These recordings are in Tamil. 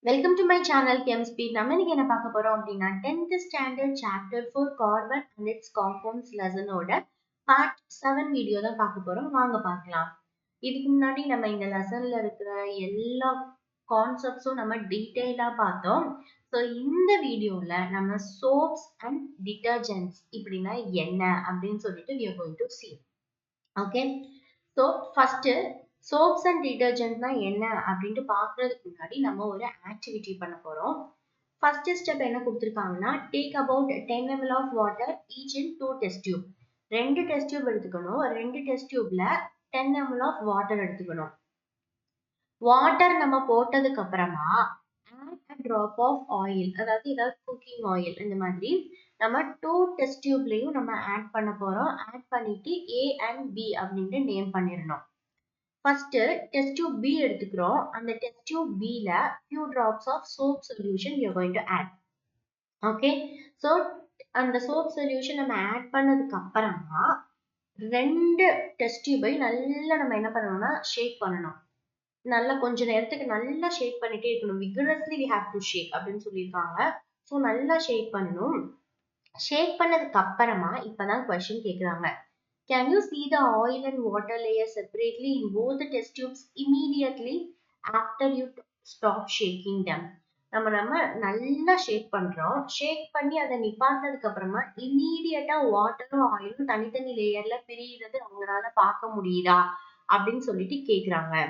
Welcome to my channel ChemSpeed. நம்ம இன்னைக்கு என்ன பார்க்க போறோம் அப்படின்னா 10th standard chapter 4 carbon and its compounds lesson ஓட part 7 வீடியோ தான் பார்க்க போறோம். வாங்க பார்க்கலாம். இதுக்கு முன்னாடி நம்ம இந்த லெசன்ல இருக்கிற எல்லா கான்செப்ட்ஸும் நம்ம டீடைலா பார்த்தோம். ஸோ இந்த வீடியோல நம்ம சோப்ஸ் அண்ட் டிட்டர்ஜென்ட்ஸ் இப்படின்னா என்ன அப்படின்னு சொல்லிட்டு we are going to see. Okay. So first soaps and டிட்டர்ஜென்ட்னா என்ன அப்படின்ட்டு பார்க்கறதுக்கு முன்னாடி நம்ம ஒரு ஆக்டிவிட்டி பண்ண போறோம். ஃபர்ஸ்ட் ஸ்டெப் என்ன கொடுத்துருக்காங்கன்னா take about 10 ml of water each in 2 test tube. 2 test tube எடுத்துக்கணும். 2 டெஸ்ட் டியூப்ல 10 ml ஆஃப் வாட்டர் எடுத்துக்கணும். வாட்டர் நம்ம போட்டதுக்கு அப்புறமா add a drop of oil, அதாவது ஏதாவது குக்கிங் ஆயில் இந்த மாதிரி நம்ம 2 டெஸ்ட் டியூப்லயும் நம்ம ஆட் பண்ண போறோம். ஆட் பண்ணிட்டு A and B அப்படின்ட்டு நேம் பண்ணிடணும். ஃபர்ஸ்ட் டெஸ்ட் டியூப் B எடுத்துக்கிறோம். அந்த டெஸ்ட் டியூப் B ல few drops of soap solution we are going to add. Okay, so அந்த சோப் சொல்யூஷன் நம்ம ஆட் பண்ணதுக்கு அப்புறமா 2 டெஸ்ட் டியூபை நல்லா நம்ம என்ன பண்ணணும்னா ஷேக் பண்ணணும். நல்லா கொஞ்ச நேரத்துக்கு நல்லா ஷேக் பண்ணிட்டே இருக்கணும். Vigorously we have to shake அப்படின்னு சொல்லியிருக்காங்க. ஸோ நல்லா ஷேக் பண்ணணும். ஷேக் பண்ணதுக்கு அப்புறமா இப்பதான் கொஸ்டின் கேக்குறாங்க. Can you see the oil and water layer separately in both the test tubes immediately after you stop shaking them? நம்ம நல்லா ஷேக் பண்றோம். ஷேக் பண்ணி அதை நிப்பாட்டினதுக்கு அப்புறமா இம்மீடியட்டா வாட்டரும் ஆயிலும் தனித்தனி லேயர்ல பிரியிறது அவங்களால பார்க்க முடியுதா அப்படின்னு சொல்லிட்டு கேக்குறாங்க.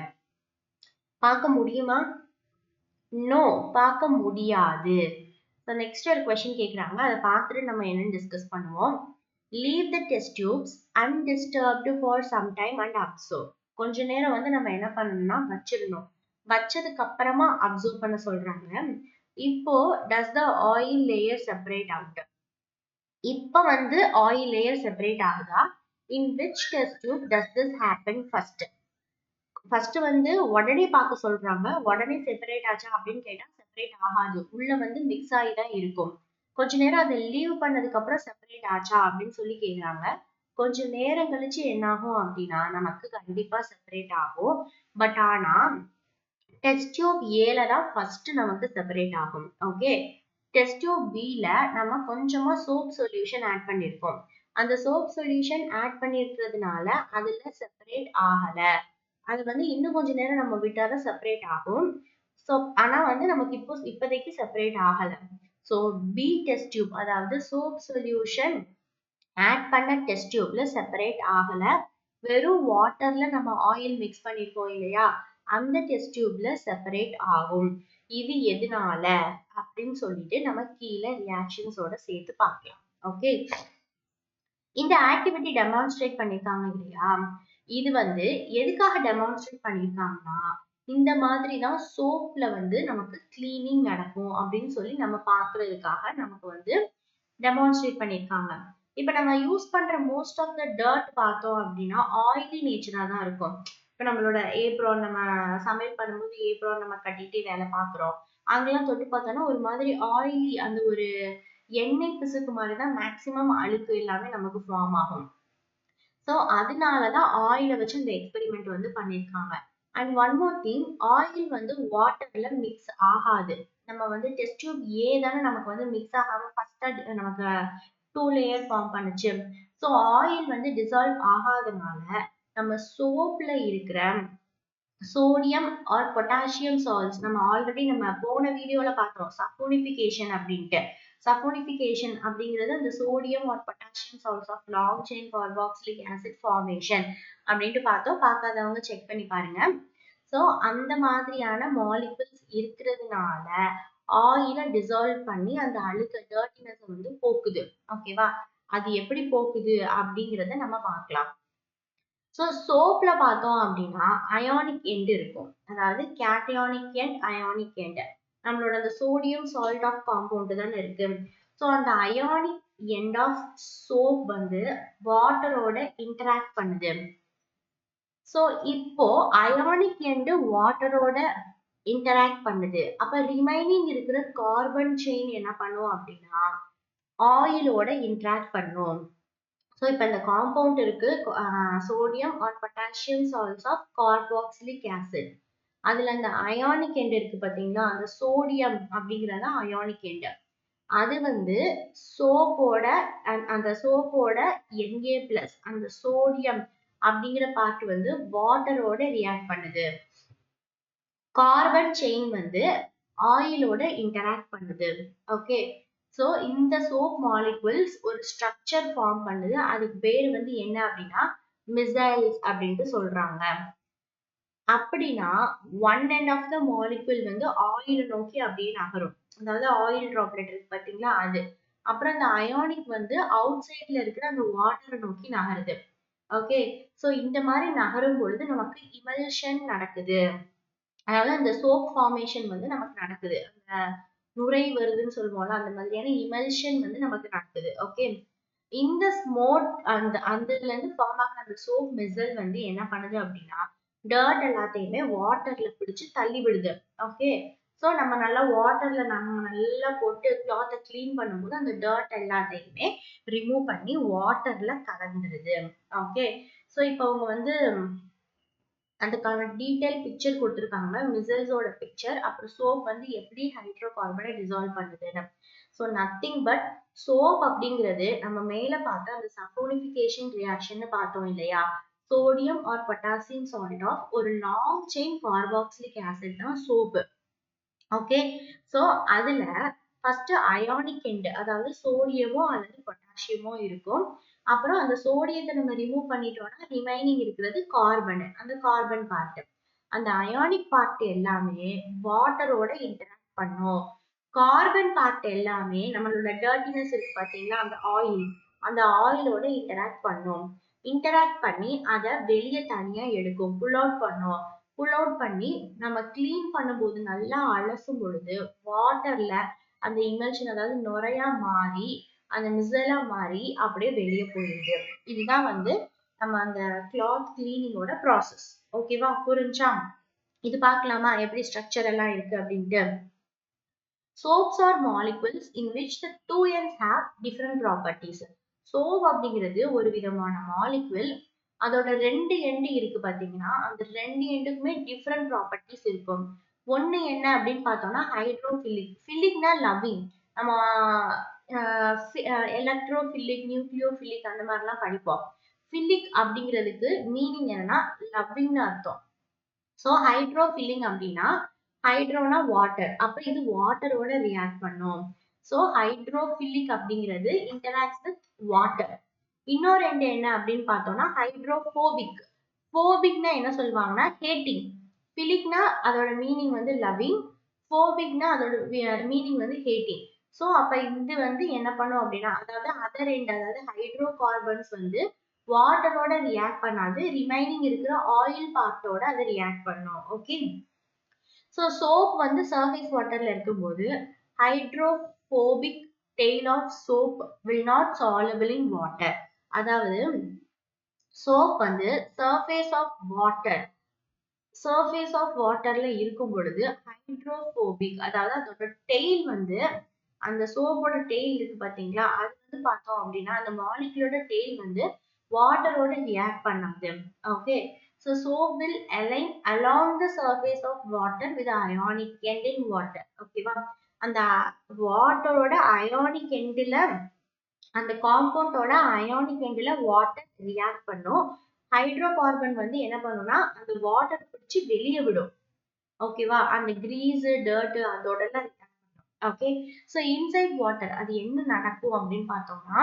பார்க்க முடியுமா? நோ, பார்க்க முடியாது. ஸோ நெக்ஸ்ட் ஒரு கொஸ்டின் கேட்குறாங்க. அதை பார்த்துட்டு நம்ம என்னன்னு டிஸ்கஸ் பண்ணுவோம். Leave the test tubes undisturbed for some time and observe. கொஞ்ச நேரம் நம்ம என்ன பண்ணணும்னா வச்சிடணும். வச்சதுக்கு அப்புறமா அப்சர்வ் பண்ண சொல்றாங்க. இப்போ does the oil layer separate out. இப்போ ஆயில் லேயர் செப்பரேட் ஆகுதா? In which test tube does this happen first? First உடனே பார்க்க சொல்றாங்க. உடனே செப்பரேட் ஆச்சா அப்படின்னு கேட்டா செப்பரேட் ஆகாது. உள்ள மிக்ஸ் ஆகி தான் இருக்கும். கொஞ்ச நேரம் அதை லீவ் பண்ணதுக்கு அப்புறம் செப்பரேட் ஆச்சா அப்படின்னு சொல்லி கேக்குறாங்க. கொஞ்ச நேரம் கழிச்சு என்ன ஆகும் அப்படின்னா நமக்கு கண்டிப்பா செப்பரேட் ஆகும். பட் ஆனா டெஸ்ட் டியூப் ஏல தான் ஃபர்ஸ்ட் நமக்கு செப்பரேட் ஆகும். ஓகே, டெஸ்ட் டியூப் பில நம்ம கொஞ்சமா சோப் சொல்யூஷன் ஆட் பண்ணிருக்கோம். அந்த சோப் சொல்யூஷன் ஆட் பண்ணிருக்கிறதுனால அதுல செப்பரேட் ஆகல. அது இன்னும் கொஞ்ச நேரம் நம்ம விட்டாதான் செப்பரேட் ஆகும். ஸோ ஆனா நமக்கு இப்போதைக்கு செப்பரேட் ஆகல. ஸோ பி டெஸ்ட் டியூப், அதாவது சோப் சொல்யூஷன் ஆட் பண்ண டெஸ்ட் டியூப்ல செப்பரேட் ஆகல. வெறும் வாட்டர்ல நம்ம ஆயில் மிக்ஸ் பண்ணிருக்கோம் இல்லையா, அந்த டெஸ்ட் டியூப்ல செப்பரேட் ஆகும். இது எதனால அப்படின்னு சொல்லிட்டு நம்ம கீழே ரியாக்ஷன்ஸோட சேர்த்து பார்க்கலாம். ஓகே, இந்த ஆக்டிவிட்டி டெமான்ஸ்ட்ரேட் பண்ணிருக்காங்க இல்லையா, இது எதுக்காக டெமான்ஸ்ட்ரேட் பண்ணிருக்காங்கன்னா இந்த மாதிரி தான் சோப்ல நமக்கு கிளீனிங் நடக்கும் அப்படின்னு சொல்லி நம்ம பாக்குறதுக்காக நமக்கு டெமான்ஸ்ட்ரேட் பண்ணிருக்காங்க. இப்ப நம்ம யூஸ் பண்ற மோஸ்ட் ஆஃப் த டர்ட் பார்த்தோம் அப்படின்னா ஆயிலி நேச்சரா தான் இருக்கும். இப்ப நம்மளோட ஏப்ரான், நம்ம சமையல் பண்ணும்போது ஏப்ரான் நம்ம கட்டிட்டு வேலை பார்க்குறோம். அங்கெல்லாம் தொட்டு பார்த்தோம்னா ஒரு மாதிரி ஆயிலி, அந்த ஒரு எண்ணெய் பிசுக்கு மாதிரிதான் மேக்சிமம் அழுக்கு எல்லாமே நமக்கு ஃபார்ம் ஆகும். ஸோ அதனாலதான் ஆயிலை வச்சு இந்த எக்ஸ்பெரிமெண்ட் பண்ணிருக்காங்க. And one more thing, oil வாட்டர்ல மிக்ஸ் ஆகாது. நம்ம டெஸ்ட் டியூப் ஏ தானே நமக்கு மிக்ஸ் ஆகாம ஃபர்ஸ்ட் நமக்கு 2 லேயர் ஃபார்ம் பண்ணுச்சு. ஸோ ஆயில் டிசால்வ் ஆகாதனால நம்ம சோப்ல இருக்கிற சோடியம் ஆர் பொட்டாசியம் சால்ட்ஸ், நம்ம ஆல்ரெடி நம்ம போன வீடியோல பார்த்தோம் சப்போனிஃபிகேஷன் அப்படின்ட்டு. சப்போனிஃபிகேஷன் அப்படிங்கிறது அந்த sodium or potassium salts of long chain carboxylic acid formation அப்படின்ட்டு பார்த்தோம். பார்க்காதவங்க செக் பண்ணி பாருங்க. ஸோ அந்த மாதிரியான மாலிகுல்ஸ் இருக்கிறதுனால ஆயிலை டிசால்வ் பண்ணி அந்த அழுக்க டர்ட்டினஸ் போக்குது. ஓகேவா, அது எப்படி போக்குது அப்படிங்கிறத நம்ம பார்க்கலாம். ஸோ சோப்ல பார்த்தோம் அப்படின்னா அயானிக் எண்ட் இருக்கும். அதாவது கேட்டயானிக் எண்ட், அயானிக் எண்ட். நம்மளோட அந்த சோடியம் சால்ட் ஆஃப் காம்பவுண்ட் தானே இருக்கு. ஸோ அந்த அயானிக் எண்ட் ஆஃப் சோப் வாட்டரோட இன்டராக்ட் பண்ணுது. ஸோ இப்போ அயானிக் எண்ட் வாட்டரோட இன்டராக்ட் பண்ணுது. அப்ப ரிமைனிங் இருக்கிற கார்பன் செயின் என்ன பண்ணும் அப்படின்னா ஆயிலோட இன்டராக்ட் பண்ணும். ஸோ இப்போ இந்த காம்பவுண்ட் இருக்கு, sodium or potassium salts of carboxylic acid. அதுல அந்த அயானிக் எண்ட் இருக்கு பாத்தீங்களா, அந்த சோடியம் அப்படிங்கறது அயானிக் எண்ட். அது வந்து சோப்போட அந்த சோப்போட Na+ அந்த சோடியம் அப்படிங்கிற பார்ட் வந்து வாட்டரோட ரியாக்ட் பண்ணுது. கார்பன் செயின் வந்து ஆயிலோட இன்டராக்ட் பண்ணுது. ஓகே, சோ இந்த சோப் மாலிகுல்ஸ் ஒரு ஸ்ட்ரக்சர் ஃபார்ம் பண்ணுது. அதுக்கு பேர் வந்து என்ன அப்படின்னா மிசைல்ஸ் அப்படின்ட்டு சொல்றாங்க. அப்படின்னா one end of the molecule வந்து ஆயில் நோக்கி அப்படியே நகரும். அதாவது ஆயில் டிராப்லெட் இருக்கு பாத்தீங்களா அது. அப்புறம் அந்த அயானிக் வந்து அவுட் சைட்ல இருக்கிற அந்த வாட்டரை நோக்கி நகருது. ஓகே, சோ இந்த மாதிரி நகரும் பொழுது நமக்கு இமல்ஷன் நடக்குது. அதாவது அந்த சோப் ஃபார்மேஷன் வந்து நமக்கு நடக்குது. அந்த நுரை வருதுன்னு சொல்லுவோம்ல, அந்த மாதிரியான இமல்ஷன் வந்து நமக்கு நடக்குது. ஓகே, இந்த ஸ்மோக் அந்த இதுல இருந்து ஃபார்ம் ஆகிற அந்த சோப் மிசல் வந்து என்ன பண்ணுது அப்படின்னா டர்ட் எல்லாத்தையுமே வாட்டர்ல பிடிச்சு தள்ளி விடுது. ஓகே, ஸோ நம்ம நல்லா வாட்டர்ல நம்ம நல்லா போட்டு கிளாத்தை கிளீன் பண்ணும்போது அந்த டர்ட் எல்லாத்தையுமே ரிமூவ் பண்ணி வாட்டர்ல கலந்துருது. ஓகே, ஸோ இப்போ அவங்க வந்து அதுக்கான டீடைல் பிக்சர் கொடுத்துருக்காங்க. மிசல்ஸோட பிக்சர், அப்புறம் சோப் வந்து எப்படி ஹைட்ரோ கார்பனை டிசால்வ் பண்ணுதுன்னு. ஸோ நத்திங் பட் சோப் அப்படிங்கிறது நம்ம மேல பார்த்த அந்த சல்போனிஃபிகேஷன் ரியாக்ஷன் பார்த்தோம் இல்லையா, sodium or potassium salt of ஒரு லாங் செயின் கார்பாக்சிலிக் ஆசிட் தான் சோப்பு. ஓகே, ஸோ அதுல ஃபர்ஸ்ட் அயானிக் எண்ட், அதாவது சோடியமோ அல்லது பொட்டாசியமோ இருக்கும். அப்புறம் அந்த சோடியத்தை நம்ம ரிமூவ் பண்ணிட்டோம்னா ரிமைனிங் இருக்கிறது கார்பன், அந்த கார்பன் பார்ட். அந்த அயானிக் பார்ட் எல்லாமே வாட்டரோட இன்டராக்ட் பண்ணும். கார்பன் பார்ட் எல்லாமே நம்மளோட டர்ட்டினஸ் இருக்கு பாத்தீங்களா, அந்த ஆயிலோட இன்டராக்ட் பண்ணும். இன்டராக்ட் பண்ணி அதை வெளியே தனியா எடுக்கும், புல் அவுட் பண்ணும். புல் அவுட் பண்ணி நம்ம கிளீன் பண்ணும்போது நல்லா அலசும் பொழுது வாட்டர்ல அந்த இமல்ஷன், அதாவது நுரையா மாறி அந்த மிசலா மாறி அப்படியே வெளியே போயிடுது. இதுதான் வந்து நம்ம அந்த கிளாத் கிளீனிங்கோட ப்ராசஸ். ஓகேவா, புரிஞ்சா? இது பார்க்கலாமா எப்படி ஸ்ட்ரக்சர் எல்லாம் இருக்கு அப்படின்ட்டு. Soaps are molecules in which the two ends have different properties. Soap அப்படிங்கிறது ஒரு விதமான மாலிகுல். அதோட ரெண்டு எண்டு இருக்கு பாத்தீங்கன்னா, அந்த ரெண்டு எண்டுக்குமே டிஃப்ரெண்ட் ப்ராப்பர்ட்டிஸ் இருக்கும். ஒண்ணு என்ன அப்படின்னு பார்த்தோம்னா ஹைட்ரோஃபிலிக். ஃபிலிக்னா லவ்விங். நம்ம எலக்ட்ரோஃபிலிக், நியூக்ளியோஃபிலிக் அந்த மாதிரிலாம் படிப்போம். ஃபிலிக் அப்படிங்கிறதுக்கு மீனிங் என்னன்னா லவ்விங்னு அர்த்தம். ஸோ ஹைட்ரோஃபிலிங் அப்படின்னா ஹைட்ரோனா வாட்டர், அப்ப இது வாட்டரோட ரியாக்ட் பண்ணும். ஸோ ஹைட்ரோஃபிலிக் அப்படிங்கிறது இன்டராக்ட்ஸ் வித் வாட்டர். இன்னொரு ரெண்டு என்ன அப்படின்னு பார்த்தோம்னா ஹைட்ரோபோபிக். போபிக்னா என்ன சொல்லுவாங்கன்னா ஹேட்டிங். பிலிக்னா அதோட மீனிங் வந்து லவ்விங், போபிக்னா அதோட மீனிங் வந்து ஹேட்டிங். ஸோ அப்ப இது வந்து என்ன பண்ணும் அப்படின்னா, அதாவது அதர் எண்ட், அதாவது ஹைட்ரோ கார்பன்ஸ் வந்து வாட்டரோட ரியாக்ட் பண்ணாது, ரிமைனிங் இருக்கிற ஆயில் பார்ட்டோட அதை ரியாக்ட் பண்ணும். ஓகே, ஸோ சோப் வந்து சர்ஃபேஸ் வாட்டர்ல இருக்கும்போது hydrophobic tail of soap will not soluble in water. அதாவது சோப் வந்து சர்ஃபேஸ் ஆஃப் வாட்டர்ல இருக்கும் பொழுது ஹைட்ரோபோபிக், அதாவது அதோட டெய்ல் வந்து அந்த சோப்போட டெய்ல் இருக்கு பாத்தீங்களா, அது வந்து பார்த்தோம் அப்படின்னா அந்த மாலிகுலோட டெய்ல் வந்து வாட்டரோட ரியாக்ட் பண்ணாது. Okay, so soap will align along the surface of water with ionic end in water. ஓகேவா, அந்த வாட்டரோட அயானிக் எண்ட்ல அந்த காம்பவுண்டோட அயானிக் எண்ட்ல வாட்டர் ரியாக்ட் பண்ணும். ஹைட்ரோ கார்பன் வந்து என்ன பண்ணும்னா அந்த வாட்டர் பிடிச்சி வெளியே விடும். ஓகேவா, அந்த கிரீஸ் டர்ட் அதோட எல்லாம். ஓகே, ஸோ இன்சைட் வாட்டர் அது என்ன நடக்கும் அப்படின்னு பார்த்தோம்னா,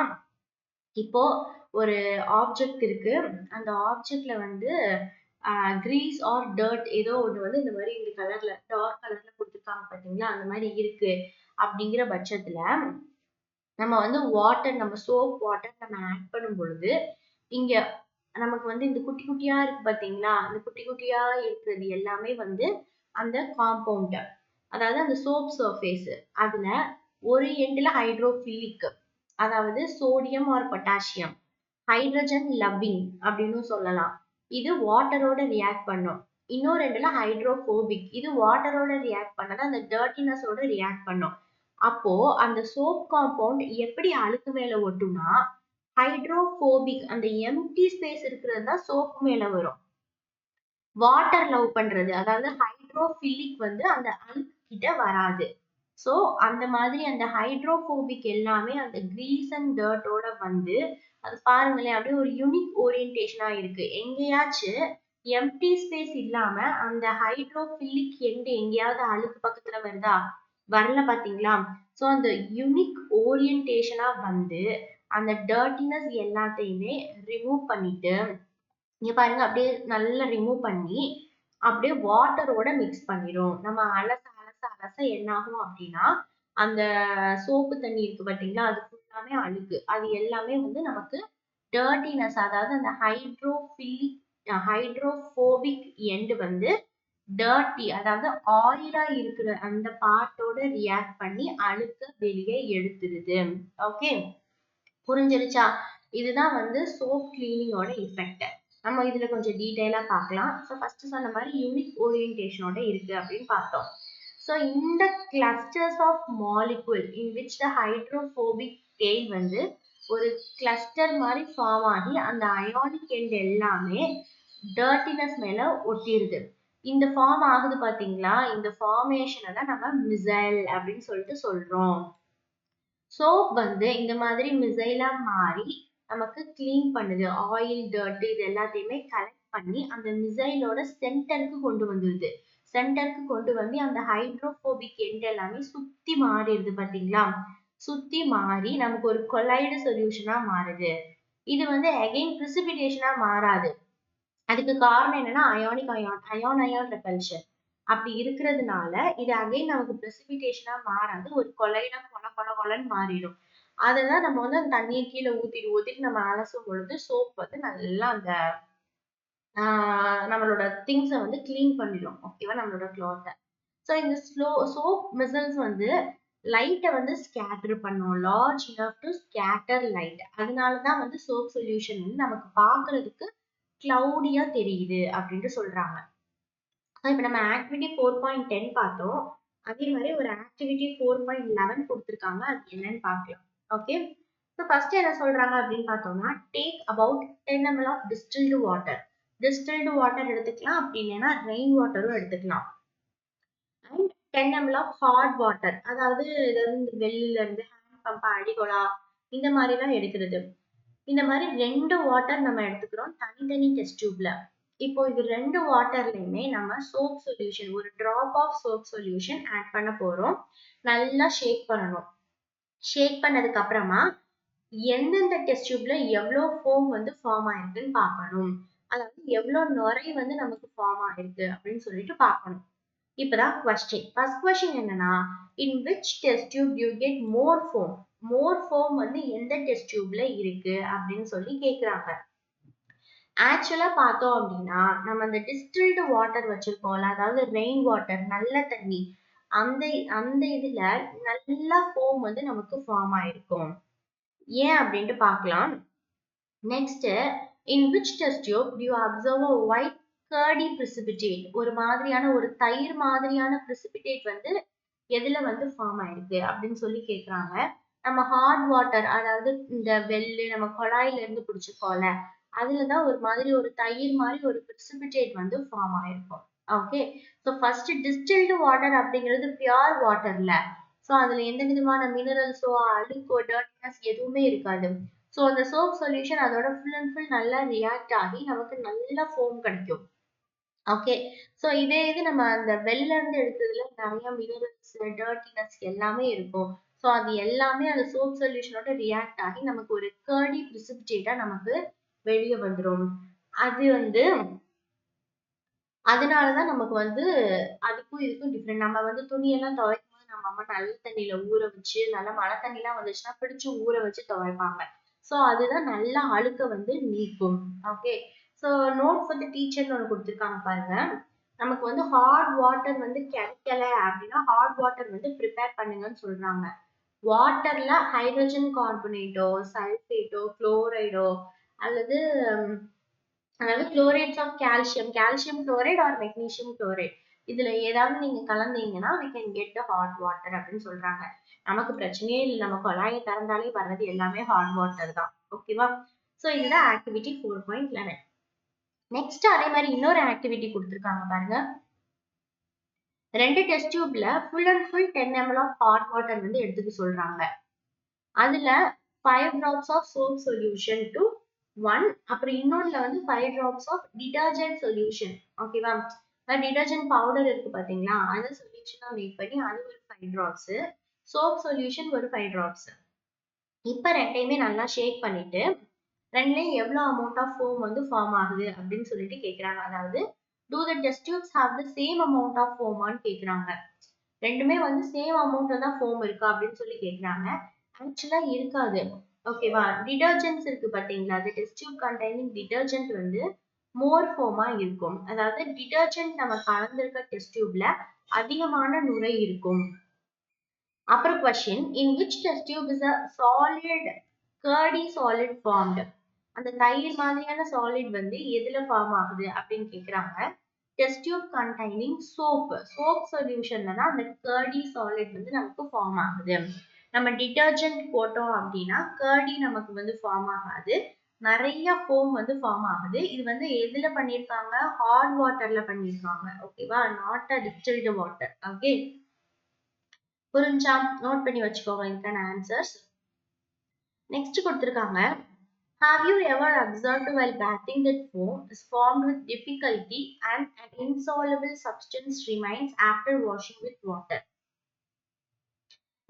இப்போ ஒரு ஆப்ஜெக்ட் இருக்கு, அந்த ஆப்ஜெக்ட்ல வந்து கிரீஸ் ஆர் டர்ட் ஏதோ ஒன்று வந்து இந்த மாதிரி இந்த கலர்ல டார்க் கலர்ல கொடுத்துருக்காங்க பாத்தீங்களா, அந்த மாதிரி இருக்கு அப்படிங்கிற பட்சத்துல நம்ம வந்து வாட்டர், நம்ம சோப் வாட்டர் நம்ம ஆட் பண்ணும் பொழுது இங்க நமக்கு வந்து இந்த குட்டி குட்டியா இருக்கு பாத்தீங்களா, அந்த குட்டி குட்டியா இருக்கிறது எல்லாமே வந்து அந்த காம்பவுண்ட், அதாவது அந்த சோப் சர்ஃபேஸ். அதுல ஒரு எண்ட்ல ஹைட்ரோஃபிலிக், அதாவது sodium or potassium, hydrogen loving அப்படின்னு சொல்லலாம், இது வாட்டரோட ரியாக்ட் பண்ணும். இன்னொரு ரெண்டுல ஹைட்ரோபோபிக், இது வாட்டரோட ரியாக்ட் பண்ணது அந்த டர்ட்டினஸோட ரியாக்ட் பண்ணும். அப்போ அந்த சோப் காம்பவுண்ட் எப்படி அழுக்கு மேல ஒட்டும்னா ஹைட்ரோபோபிக், அந்த எம்டி ஸ்பேஸ் இருக்கிறது தான் சோப் மேல வரும். வாட்டர் லவ் பண்றது, அதாவது ஹைட்ரோஃபிலிக் வந்து அந்த அழுக்கு கிட்ட வராது. சோ அந்த மாதிரி அந்த ஹைட்ரோபோபிக் எல்லாமே அந்த கிரீஸ் அண்ட் டர்ட்டோட வந்து அது பாருங்களேன் அப்படியே ஒரு யூனிக் ஓரியன்டேஷனா இருக்கு. எங்கேயாச்சும் எம்டி ஸ்பேஸ் இல்லாம அந்த ஹைட்ரோஃபிலிக் எண்ட் எங்கேயாவது அழுக்கு பக்கத்துல வருதா? வரல பாத்தீங்களா? சோ அந்த யூனிக் ஓரியன்டேஷனா வந்து அந்த டர்ட்டினஸ் எல்லாத்தையுமே ரிமூவ் பண்ணிட்டு இங்க பாருங்க அப்படியே நல்லா ரிமூவ் பண்ணி அப்படியே வாட்டரோட மிக்ஸ் பண்ணிடும். நம்ம அலச அலச அலச என்ன ஆகும் அப்படின்னா அந்த சோப்பு தண்ணி இருக்கு பாத்தீங்களா அது ஃபுல்லாமே அழுக்கு. அது எல்லாமே வந்து நமக்கு டர்ட்டினஸ் அதாவது அந்த ஹைட்ரோபோபிக் எண்ட் வந்து டர்ட்டி அதாவது ஆயிலா இருக்கிற அந்த பார்ட்டோட ரியாக்ட் பண்ணி அழுக்க வெளியே எடுத்துருது. ஓகே புரிஞ்சிருச்சா? இதுதான் வந்து சோப் கிளீனிங்கோட எஃபெக்ட். நம்ம இதுல கொஞ்சம் டீடைலா பார்க்கலாம். ஸோ ஃபர்ஸ்ட் சொன்ன மாதிரி யூனிக் ஓரியன்டேஷனோட இருக்கு அப்படின்னு பார்த்தோம். ஸோ இந்த clusters of molecule in which the hydrophobic tail வந்து ஒரு கிளஸ்டர் மாதிரி ஃபார்ம் ஆகி அந்த அயானிக் எண்ட் எல்லாமே டர்ட்டினஸ் மேல ஒட்டிருது. இந்த ஃபார்ம் ஆகுது பாத்தீங்களா? இந்த ஃபார்மேஷனை தான் நம்ம மிசைல் அப்படின்னு சொல்லிட்டு சொல்றோம். சோப் வந்து இந்த மாதிரி மிசைலா மாறி நமக்கு கிளீன் பண்ணுது. ஆயில் டர்ட் இது எல்லாத்தையுமே கலெக்ட் பண்ணி அந்த மிசைலோட சென்டருக்கு கொண்டு வந்துருது. சென்டருக்கு கொண்டு வந்து அந்த ஹைட்ரோபோபிக் எண்ட் எல்லாமே சுத்தி மாறிடுது பாத்தீங்களா? சுத்தி மாறி நமக்கு ஒரு கொலைடு சொல்யூஷனா மாறுது. இது வந்து அகைன் பிரிசிபிடேஷனா மாறாது. அதுக்கு காரணம் என்னன்னா அயானிக் அயான் ரெபல்ஷன் அப்படி இருக்கிறதுனால இது அகைன் நமக்கு பிரெசிபிடேஷனா மாறாது. ஒரு கொலைனா கொலன்னு மாறிடும். அததான் நம்ம வந்து அந்த தண்ணியை கீழே ஊத்திட்டு நம்ம அலசும் பொழுது சோப் வந்து நல்லா அந்த நம்மளோட திங்ஸை வந்து கிளீன் பண்ணிடும். ஓகேவா? நம்மளோட கிளாத்தை. ஸோ இந்த சோப் மிசல்ஸ் வந்து லைட்டை வந்து ஸ்கேட்டர் பண்ணும். Large enough to scatter light. அதனாலதான் வந்து சோப் சொல்யூஷன் வந்து நமக்கு பாக்குறதுக்கு கிளவுடியா தெரியுது அப்படின்ட்டு சொல்றாங்க. இப்ப நம்ம ஆக்டிவிட்டி 4.10 பார்த்தோம். அதே மாதிரி ஒரு ஆக்டிவிட்டி 4.11 கொடுத்துருக்காங்க. அது என்னன்னு பார்க்கலாம். ஓகே ஸோ ஃபர்ஸ்ட் என்ன சொல்றாங்க அப்படின்னு பார்த்தோம்னா take about 10 ml of distilled water. Distilled water எடுத்துக்கலாம், அப்படி இல்லைன்னா ரெயின் வாட்டரும் எடுத்துக்கலாம். And 10 ml of hot water, அதாவது வெளியில இருந்து ஹேண்ட் பம்ப் அடிகொலா இந்த மாதிரி எல்லாம் எடுக்கிறது. இந்த மாதிரி 2 வாட்டர் நம்ம எடுத்துக்கிறோம் தனித்தனி டெஸ்ட் டியூப்ல. இப்போ இது 2 வாட்டர்லயுமே நம்ம சோப் சொல்யூஷன் ஒரு drop of soap solution add பண்ண போறோம். நல்லா ஷேக் பண்ணணும். ஷேக் பண்ணதுக்கு அப்புறமா எந்தெந்த டெஸ்ட் டியூப்ல எவ்வளவு ஃபோம் வந்து ஃபார்ம் ஆயிருக்குன்னு பார்க்கணும். அதாவது எவ்வளவு நுரை வந்து நமக்கு ஃபார்ம் ஆயிருக்கு அப்படின்னு சொல்லிட்டு பார்க்கணும். இப்பதான் கொஸ்டின். ஃபர்ஸ்ட் கொஸ்டின் என்னன்னா in which test tube you get more foam. More foam வந்து எந்த டெஸ்ட் டியூப்ல இருக்கு அப்படின்னு சொல்லி கேக்குறாங்க. ஆக்சுவலா பார்த்தோம் அப்படின்னா நம்ம அந்த டிஸ்டில்டு வாட்டர் வச்சிருக்கோம்ல, அதாவது ரெயின் வாட்டர் நல்ல தண்ணி, அந்த அந்த இதுல நல்லா ஃபோம் வந்து நமக்கு ஃபார்ம் ஆயிருக்கும். ஏன் அப்படின்ட்டு பார்க்கலாம். Next in which test tube you observe a white curdy precipitate. ஒரு மாதிரியான ஒரு தயிர் மாதிரியான precipitate வந்து எதுல வந்து ஃபார்ம் ஆயிருக்கு அப்படின்னு சொல்லி கேக்குறாங்க. நம்ம ஹாட் வாட்டர் அதாவது இந்த வெள்ளு நம்ம குழாயில இருந்து பிடிச்சிருக்கோம்ல அதுலதான் ஒரு மாதிரி ஒரு தயிர் மாதிரி ஒரு precipitate வந்து ஃபார்ம் ஆயிருக்கும். Okay so first distilled water அப்படிங்கிறது பியூர் வாட்டர்ல. ஸோ அதுல எந்த விதமான மினரல்ஸோ அழுக்கோ டர்ட்டினஸ் எதுவுமே இருக்காது. ஸோ அந்த சோப் சொல்யூஷன் அதோட ஃபுல் அண்ட் ஃபுல் நல்லா ரியாக்ட் ஆகி நமக்கு நல்ல ஃபோம் கிடைக்கும். ஓகே ஸோ இதே இது நம்ம அந்த வெளில இருந்து எடுத்ததுல நிறைய மினரல்ஸ் டர்ட்டினஸ் எல்லாமே இருக்கும். ஸோ அது எல்லாமே அந்த சோப் சொல்யூஷனோட ரியாக்ட் ஆகி நமக்கு ஒரு கர்டி பிரிசிபிடேட்டா நமக்கு வெளியே வந்துடும். அது வந்து அதனாலதான் நமக்கு வந்து அதுக்கும் இதுக்கும் டிஃப்ரெண்ட். நம்ம வந்து துணியெல்லாம் துவைக்கும் போது நம்ம அம்மா நல்ல தண்ணியில ஊற வச்சு நல்ல மழை தண்ணி எல்லாம் வந்துச்சுன்னா பிடிச்சு ஊற வச்சு துவைப்பாங்க. ஸோ அதுதான் நல்லா அழுக்க வந்து நீக்கும். Okay so note for the டீச்சர்னு ஒன்று கொடுத்துருக்காங்க பாருங்க. நமக்கு வந்து ஹாட் வாட்டர் வந்து கிடைக்கல அப்படின்னா ஹாட் வாட்டர் வந்து ப்ரிப்பேர் பண்ணுங்கன்னு சொல்றாங்க. வாட்டர்ல ஹைட்ரஜன் கார்பனேட்டோ சல்ஃபேட்டோ குளோரைடோ அல்லது அதாவது chlorates of calcium chloride or magnesium chloride இதுல ஏதாவது நீங்க கலந்தீங்கன்னா we can get the hot water அப்படின்னு சொல்றாங்க. நமக்கு பிரச்சனையே இல்லை, நம்ம குழாயை திறந்தாலே வர்றது எல்லாமே ஹாட் வாட்டர் தான். ஓகேவா? சோ இதுதான் ஆக்டிவிட்டி 4.11. நெக்ஸ்ட் அதே மாதிரி இன்னொரு ஆக்டிவிட்டி கொடுத்துருக்காங்க பாருங்க. 2 டெஸ்ட் டியூப்ல full and full 10 ml of hot water வந்து எடுத்துக்க சொல்றாங்க. அதுல 5 drops of soap solution to 1, அப்புறம் இன்னொன்னுல வந்து 5 drops ஆஃப் டிடர்ஜென்ட் சொல்யூஷன். ஓகேவா? டிடர்ஜென்ட் பவுடர் இருக்கு பாத்தீங்களா, அந்த சொல்யூஷனா மேக் பண்ணி அது ஒரு 5 drops, சோப் சொல்யூஷன் ஒரு 5 drops. இப்ப ரெண்டையுமே நல்லா ஷேக் பண்ணிட்டு ரெண்டுலயும் எவ்வளவு அமௌண்ட் ஆஃப் ஃபோம் வந்து ஃபார்ம் ஆகுது அப்படின்னு சொல்லிட்டு கேக்குறாங்க. அதாவது do the test tubes have the same amount of foam ஆன்னு கேக்குறாங்க. ரெண்டுமே வந்து சேம் அமௌண்ட்ல தான் ஃபோம் இருக்கா அப்படின்னு சொல்லி கேக்குறாங்க. ஆக்சுவலா இருக்காது. ஓகேவா? டிடர்ஜென்ட்ஸ் இருக்கு பாத்தீங்களா, the test tube containing detergent வந்து மோர் ஃபோமா இருக்கும். அதாவது டிடர்ஜென்ட் நம்ம கலந்திருக்க டெஸ்ட் டியூப்ல அதிகமான நுரை இருக்கும். அப்புறம் question, in which test tube is a solid curdy solid formed? அந்த தயிர் மாதிரியான சாலிட் வந்து எதுல ஃபார்ம் ஆகுது அப்படின்னு கேக்குறாங்க. Test tube containing soap, soap சொல்யூஷன்ல தான் அந்த curdy solid வந்து நமக்கு ஃபார்ம் ஆகுது. நம்ம டிடர்ஜென்ட் போட்டோம் அப்படின்னா curdy நமக்கு வந்து ஃபார்ம் ஆகாது, நிறைய ஃபோம் வந்து ஃபார்ம் ஆகுது. இது வந்து எதுல பண்ணிருக்காங்க, ஹாட் வாட்டர்ல பண்ணிருக்காங்க. ஓகேவா? Not a distilled water. Okay, புரிஞ்சா? நோட் பண்ணி வச்சுக்கோங்க இதுக்கான ஆன்சர்ஸ். நெக்ஸ்ட் கொடுத்திருக்காங்க, have you ever observed while bathing that foam is formed with difficulty and an insoluble substance remains after washing with water?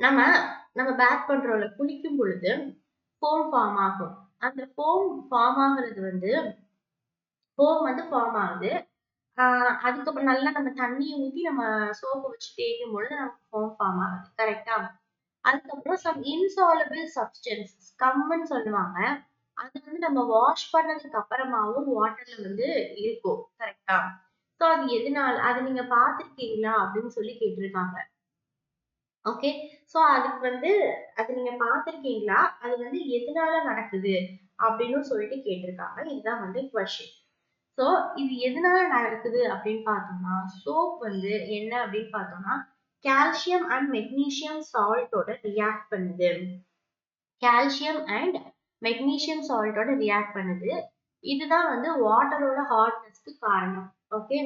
நம்ம பேத் பண்றோம்ல, குளிக்கும் பொழுது ஃபோம் ஃபார்ம் ஆகும். அந்த ஃபோம் ஃபார்ம் ஆகுறது வந்து ஃபார்ம் ஆகுது. அதுக்கப்புறம் நல்லா நம்ம தண்ணியை ஊத்தி நம்ம சோப்பு வச்சு தேய்க்கும் பொழுது நமக்கு ஃபோம் ஃபார்ம் ஆகுது. கரெக்டா? அதுக்கப்புறம் சம் இன்சாலபிள் சப்ஸ்டன்ஸ், ஸ்கம்னு சொல்லுவாங்க, அது வந்து நம்ம வாஷ் பண்ணதுக்கு அப்புறமாவும் வாட்டர்ல வந்து இருக்கும். கரெக்டா? சோ அது எதனால, அது நீங்க பாத்திருக்கீங்களா அப்படின்னு சொல்லி கேட்டிருக்காங்க. ஓகே, சோ அதுக்கு வந்து அது நீங்க பாத்திருக்கீங்களா, அது வந்து எதனால நடக்குது அப்படின்னு சொல்லிட்டு கேட்டிருக்காங்க. இதுதான் வந்து கொஸ்டின். சோ இது எதனால நடக்குது அப்படின்னு பார்த்தோம்னா, சோப் வந்து என்ன அப்படின்னு பார்த்தோம்னா கால்சியம் அண்ட் மெக்னீசியம் சால்ட்டோட ரியாக்ட் பண்ணுது. கால்சியம் அண்ட் மெக்னீசியம் சால்ட்டோட ரியாக்ட் பண்ணுது. இதுதான் வந்து வாட்டரோட ஹார்ட்னஸ்க்கு காரணம். ஓகே,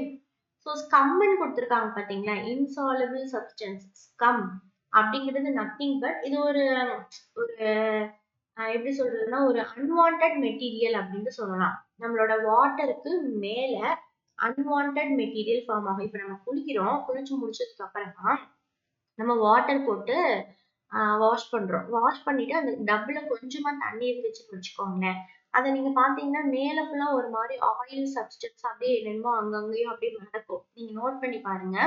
ஸோ ஸ்கம்னு கொடுத்துருக்காங்க பாத்தீங்களா, இன்சாலபிள் சப்ஸ்டன்ஸ். ஸ்கம் அப்படிங்கிறது நத்திங் பட் இது ஒரு ஒரு எப்படி சொல்றதுன்னா ஒரு அன்வான்ட் மெட்டீரியல் அப்படின்னு சொல்லலாம். நம்மளோட வாட்டருக்கு மேல அன்வான்ட் மெட்டீரியல் ஃபார்ம் ஆகும். இப்ப நம்ம குளிக்கிறோம், குளிச்சு முடிச்சதுக்கு அப்புறமா நம்ம வாட்டர் போட்டு வாஷ் பண்றோம். வாஷ் பண்ணிட்டு அந்த டப்ல கொஞ்சமா தண்ணி இருந்துச்சுன்னு வச்சுக்கோங்களேன், அதை நீங்க பாத்தீங்கன்னா மேல ஃபுல்லா ஒரு மாதிரி ஆயில் சப்ஸ்டன்ஸ் அப்படியே என்னமோ அங்கங்கேயும் அப்படியே நடக்கும். நீங்க நோட் பண்ணி பாருங்க.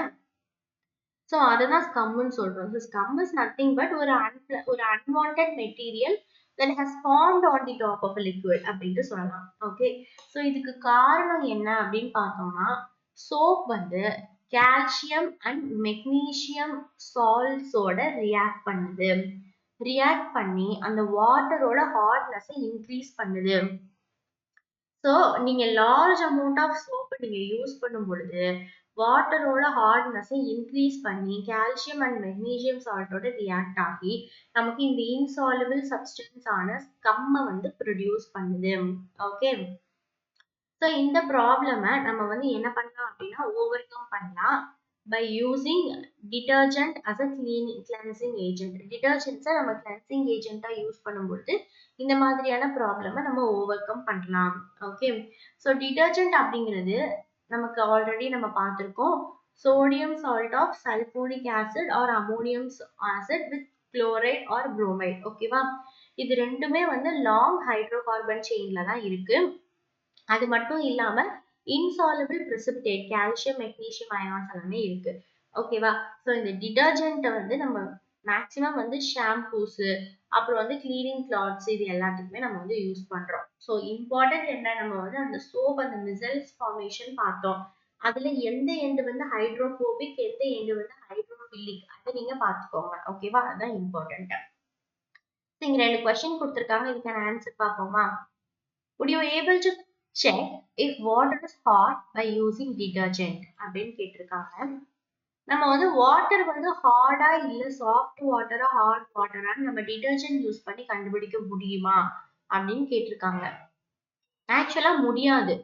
சோ அதுதான் ஸ்கம்னு சொல்றோம். ஸ்கம் இஸ் நத்திங் பட் ஒரு unwanted material that has formed on the top of a liquid அப்படின்ட்டு சொல்லலாம். ஓகே, சோ இதுக்கு காரணம் என்ன அப்படின்னு பார்த்தோம்னா, சோப் வந்து கால்சியம் அண்ட் மெக்னீசியம் சால்ட்ஸோட ரியாக்ட் பண்ணுது. ரியாக்ட் பண்ணி அந்த வாட்டரோட ஹார்ட்னஸை இன்க்ரீஸ் பண்ணுது. ஸோ நீங்க லார்ஜ் அமௌண்ட் ஆஃப் சோப் நீங்க யூஸ் பண்ணும் பொழுது வாட்டரோட ஹார்ட்னஸை இன்க்ரீஸ் பண்ணி கால்சியம் அண்ட் மெக்னீசியம் சால்ட்டோட ரியாக்ட் ஆகி நமக்கு இந்த இன்சாலபிள் சப்ஸ்டன்ஸ் ஆன ஸ்கம்மை வந்து ப்ரொடியூஸ் பண்ணுது. ஓகே, ஸோ இந்த ப்ராப்ளமை நம்ம வந்து என்ன பண்ணலாம் அப்படின்னா ஓவர் கம் பண்ணலாம் by using detergent as a cleansing agent. டிடர்ஜென்ட்ஸை நம்ம கிளென்சிங் ஏஜென்ட்டா யூஸ் பண்ணும்போது இந்த மாதிரியான ப்ராப்ளமை நம்ம ஓவர் கம் பண்ணலாம். ஓகே, ஸோ டிடர்ஜென்ட் அப்படிங்கிறது நமக்கு ஆல்ரெடி நம்ம பார்த்திருக்கோம், sodium salt of sulphuric acid or ammonium acid with chloride or bromide. ஓகேவா? இது ரெண்டுமே வந்து லாங் ஹைட்ரோகார்பன் செயின்ல தான் இருக்கு. அது மட்டும் இல்லாம இன்சாலபிள் precipitate கால்சியம் மெக்னீசியம் அயான்ஸ் எல்லாமே இருக்கு. ஓகேவா? ஸோ இந்த டிடர்ஜென்ட்டை வந்து நம்ம மேக்சிமம் வந்து ஷாம்பூஸ், அப்புறம் வந்து கிளீனிங் கிளாத்ஸ், இது எல்லாத்துக்குமே நம்ம வந்து யூஸ் பண்றோம். ஸோ இம்பார்ட்டன்ட் என்ன, நம்ம வந்து அந்த சோப் அந்த மிசல்ஸ் ஃபார்மேஷன் பார்த்தோம். அதுல எந்த எண்டு வந்து ஹைட்ரோபோபிக், எந்த எண்டு வந்து ஹைட்ரோஃபிலிக், அதை நீங்க பார்த்துக்கோங்க. ஓகேவா? அதுதான் இம்பார்ட்டன்ட். இங்க 2 கொஸ்டின் கொடுத்துருக்காங்க, இதுக்கான ஆன்சர் பார்ப்போமா? would you able to check if water is hot by using detergent அப்படின்னு கேட்டிருக்காங்க. நம்ம வந்து வாட்டர் வந்து ஹார்டா இல்ல சாஃப்ட் வாட்டரா ஹாட் வாட்டரான்னு நம்ம டிடர்ஜென்ட் யூஸ் பண்ணி கண்டுபிடிக்க முடியுமா அப்படின்னு கேட்டிருக்காங்க. ஆக்சுவலா முடியாது.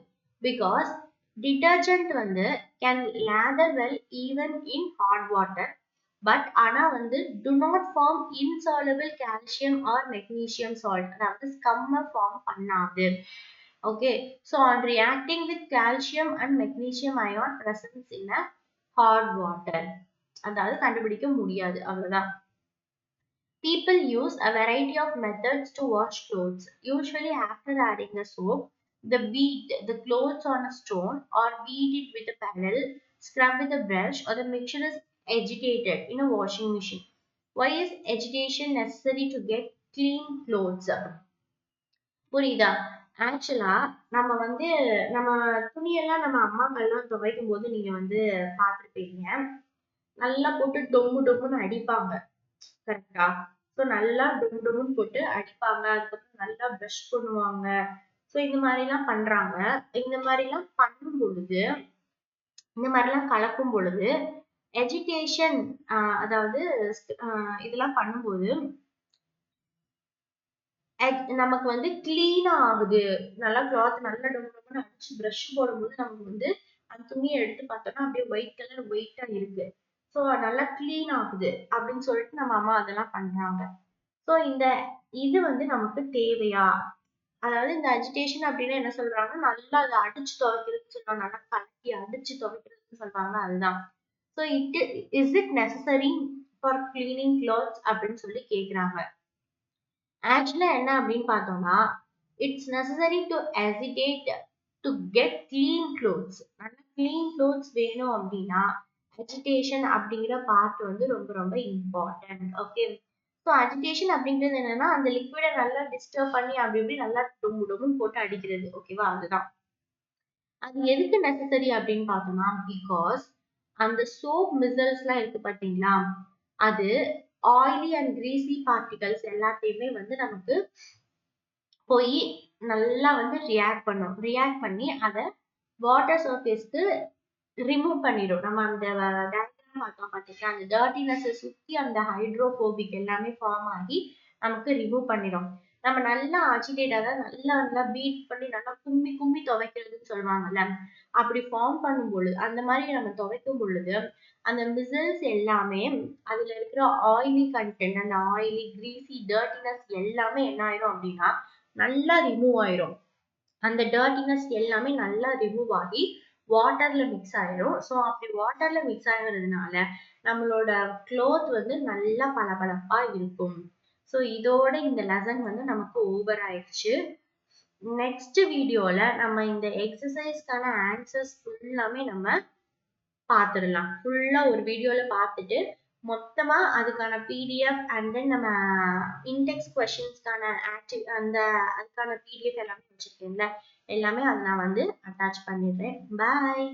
பிகாஸ் டிட்டர்ஜென்ட் வந்து can lather well even in hot water, but ஆனா வந்து do not form insoluble calcium or magnesium salt, அதாவது ஸ்கம்ம ஃபார்ம் பண்ணாது. Okay, so on reacting with calcium and magnesium ion presence in a hot water, அதாவது கண்டுபிடிக்க முடியாது, அவ்வளவுதான். People use a variety of methods to wash clothes. Usually after adding the soap, they beat the clothes on a stone or beat it with a paddle, scrub with a brush, or the mixture is agitated in a washing machine. Why is agitation necessary to get clean clothes? புரியுதா? ஆக்சுவலா நம்ம வந்து நம்ம துணியெல்லாம் நம்ம அம்மாக்கள்லாம் துவைக்கும் போது நீங்க வந்து பார்த்திருப்பீங்க. நல்லா போட்டு டொம்மு டொம்முன்னு அடிப்பாங்க. கரெக்டா? ஸோ நல்லா டும் டும்னு போட்டு அடிப்பாங்க. அதுக்கப்புறம் நல்லா ப்ரஷ் பண்ணுவாங்க. ஸோ இந்த மாதிரிலாம் பண்றாங்க. இந்த மாதிரிலாம் பண்ணும் பொழுது, இந்த மாதிரிலாம் கலக்கும் பொழுது, எஜிடேஷன் அதாவது இதெல்லாம் பண்ணும்போது நமக்கு வந்து கிளீனா ஆகுது. நல்லா கிளாத் நல்லா டும் டும்னு அடிச்சு ப்ரஷ் போடும்போது நமக்கு வந்து அந்த துணியை எடுத்து பார்த்தோம்னா அப்படியே ஒயிட் கலர் ஒயிட்டா இருக்கு. ஸோ நல்லா கிளீன் ஆகுது அப்படின்னு சொல்லிட்டு நம்ம அம்மா அதெல்லாம் பண்றாங்க. ஸோ இந்த இது வந்து நமக்கு தேவையா? அதாவது இந்த அஜிடேஷன் அப்படின்னா என்ன சொல்றாங்க, நல்லா அதை அடிச்சு துவைக்கிறதுன்னு சொல்றாங்க, நல்லா கலக்கி அடிச்சு துவைக்கிறதுன்னு சொல்றாங்க, அதுதான். So is it necessary for cleaning clothes அப்படின்னு சொல்லி கேக்குறாங்க. ஆக்சுவலா என்ன அப்படின்னு பார்த்தோம்னா, it's necessary to agitate to get clean clothes. நல்லா கிளீன் க்ளோத்ஸ் வேணும் அப்படின்னா அஜிடேஷன் அப்படிங்கிற பார்ட் வந்து ரொம்ப ரொம்ப இம்பார்ட்டன்ட். ஓகே, ஸோ அஜிடேஷன் அப்படிங்கிறது என்னன்னா அந்த லிக்விடை நல்லா டிஸ்டர்ப் பண்ணி அப்படி இப்படி நல்லா டொம்மு டொம்முன்னு போட்டு அடிக்கிறது. ஓகேவா? அதுதான். அது எதுக்கு நெசசரி அப்படின்னு பார்த்தோம்னா, பிகாஸ் அந்த சோப் மிசல்ஸ் எல்லாம் இருக்கு பாத்தீங்களா, அது ஆயிலி அண்ட் கிரீசி பார்ட்டிகல்ஸ் எல்லாத்தையுமே வந்து நமக்கு போய் நல்லா வந்து ரியாக்ட் பண்ணும். ரியாக்ட் பண்ணி அதை வாட்டர் சர்ஃபேஸ்க்கு ரிமூவ் பண்ணிடும். நம்ம அந்த டயக்ராம் பார்த்தோம் பார்த்தீங்களா, அந்த டர்ட்டினஸை சுற்றி அந்த ஹைட்ரோபோபிக் எல்லாமே ஃபார்ம் ஆகி நமக்கு ரிமூவ் பண்ணிடும். நம்ம நல்லா அஜிடேட், அதாவது நல்லா நல்லா பீட் பண்ணி நல்லா கும்மி கும்மி துவைக்கிறதுன்னு சொல்லுவாங்கல்ல, அப்படி ஃபார்ம் பண்ணும் பொழுது அந்த மாதிரி நம்ம துவைக்கும் பொழுது அந்த மிசல்ஸ் எல்லாமே அதுல இருக்கிற ஆயிலி கண்டென்ட், அந்த ஆயிலி கிரீசி டர்ட்டினஸ் எல்லாமே என்ன ஆயிரும் அப்படின்னா நல்லா ரிமூவ் ஆயிரும். அந்த டர்ட்டினஸ் எல்லாமே நல்லா ரிமூவ் ஆகி வாட்டர்ல மிக்ஸ் ஆயிரும். ஸோ அப்படி வாட்டர்ல மிக்ஸ் ஆகிறதுனால நம்மளோட க்ளோத் வந்து நல்லா பளபளப்பா இருக்கும். ஸோ இதோட இந்த லெசன் வந்து நமக்கு ஓவர் ஆயிடுச்சு. நெக்ஸ்ட் வீடியோல நம்ம இந்த எக்ஸசைஸ்க்கான ஆன்சர்ஸ் ஃபுல்லாமே நம்ம பார்த்துடலாம். ஃபுல்லா ஒரு வீடியோல பார்த்துட்டு மொத்தமா அதுக்கான பிடிஎஃப் அண்ட் தென் நம்ம இன்டெக்ஸ் கொஸ்டின்ஸ்க்கான அதுக்கான பிடிஎஃப் எல்லாமே வச்சிருக்கேன்ல, எல்லாமே அதை நான் வந்து அட்டாச் பண்ணிடுறேன். பாய்.